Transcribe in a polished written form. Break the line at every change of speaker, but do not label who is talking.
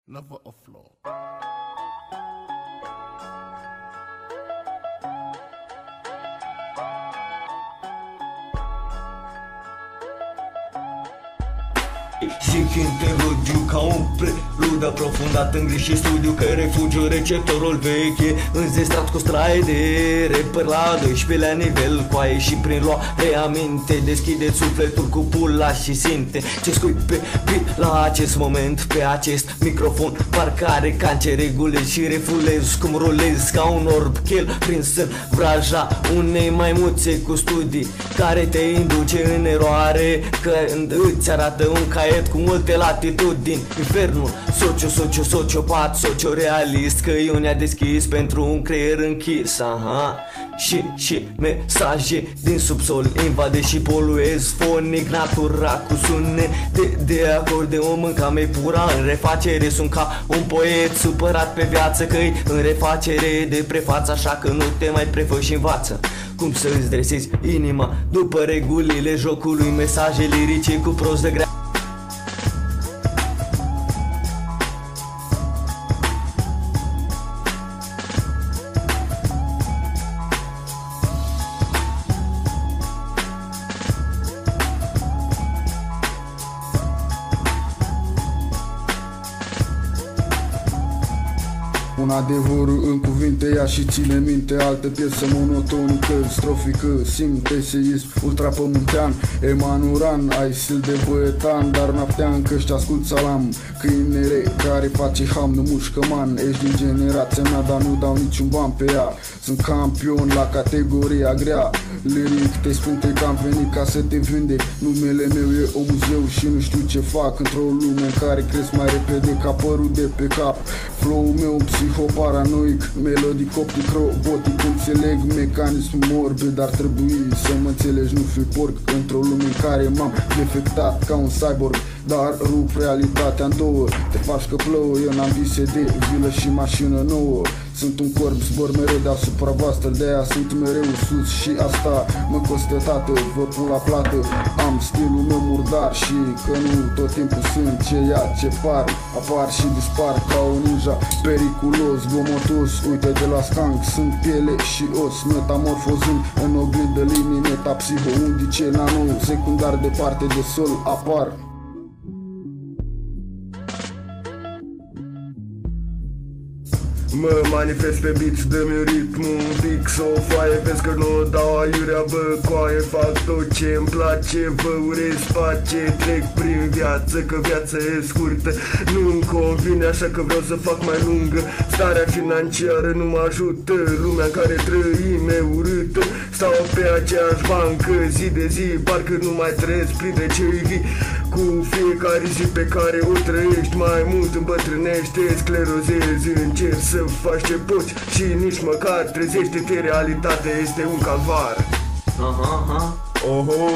never a flaw.
Și când te rogiu ca un prelude aprofundat în gris și studiu, că refugiu receptorul veche înzestrat cu straie de reper la 12 nivel, coaie și prin luare aminte. Deschide sufletul cu pula și simte ce scui pe la acest moment, pe acest microfon. Parcare cancer, regulez și refulez cum rolez ca un orb chel prins în vraja unei maimuțe cu studii care te induce în eroare când îți arată un caiet cu multe latitudini. Infernul sociopat, sociorealist, căiunea deschis pentru un creier închis. Aha. Și mesaje din subsol invade și poluez fonic natura cu sunete de acordeon. Mânca mea pura în refacere, sunt ca un poet supărat pe viață că-i în refacere de prefață, așa că nu te mai prefă și învață cum să îți dresezi inima după regulile jocului. Mesaje lirice cu proză grea.
Un adevăr în cuvinte, ia și ține minte. Altă piesă monotonică, strofică, simt eseism ultrapământean. Emanuran, ai stil de băietan, dar noaptea încă și ascult salam. Câinere care face ham, nu mușcă man. Ești din generația mea, dar nu dau niciun ban pe ea. Sunt campion la categoria grea. Lyric, te spun că am venit ca să te vindec. Numele meu e o muzeu și nu știu ce fac într-o lume în care cresc mai repede ca părul de pe cap. Flow-ul meu psihoparanoic, melodic, optic, robotic. Înțeleg mecanism morbid, dar trebuie să mă înțelegi, nu fi porc. Într-o lume în care m-am defectat ca un cyborg, dar rup realitatea în două. Te faci că plouă, eu n-am vise de vilă și mașină nouă. Sunt un corp, zbor mereu deasupra voastră, de-aia sunt mereu sus și asta mă costă tată, vă pun la plată. Am stilul meu murdar și că nu tot timpul sunt ceea ce par. Apar și dispar ca un ninja periculos, gomotos, uite de la skunk. Sunt piele și os, metamorfozând în oglindă linii metapsiho. Undice nano, secundar departe de sol apar.
Mă manifest pe beats, dă-mi un ritm un pic să o foaie. Vezi că nu dau aiurea, bă, coaie. Fac tot ce-mi place, vă urez pace. Trec prin viață, că viața e scurtă. Nu-mi convine, așa că vreau să fac mai lungă. Starea financiară nu mă ajută, lumea în care trăim e urâtă. Stau pe aceeași bancă zi de zi, parcă nu mai trăiesc printre cei vii. Cu fiecare zi pe care o trăiești, mai mult îmbătrânește, sclerozezi, încerci să faci ce poți și nici măcar trezește-te, realitatea este un calvar.
Aha.
Oho.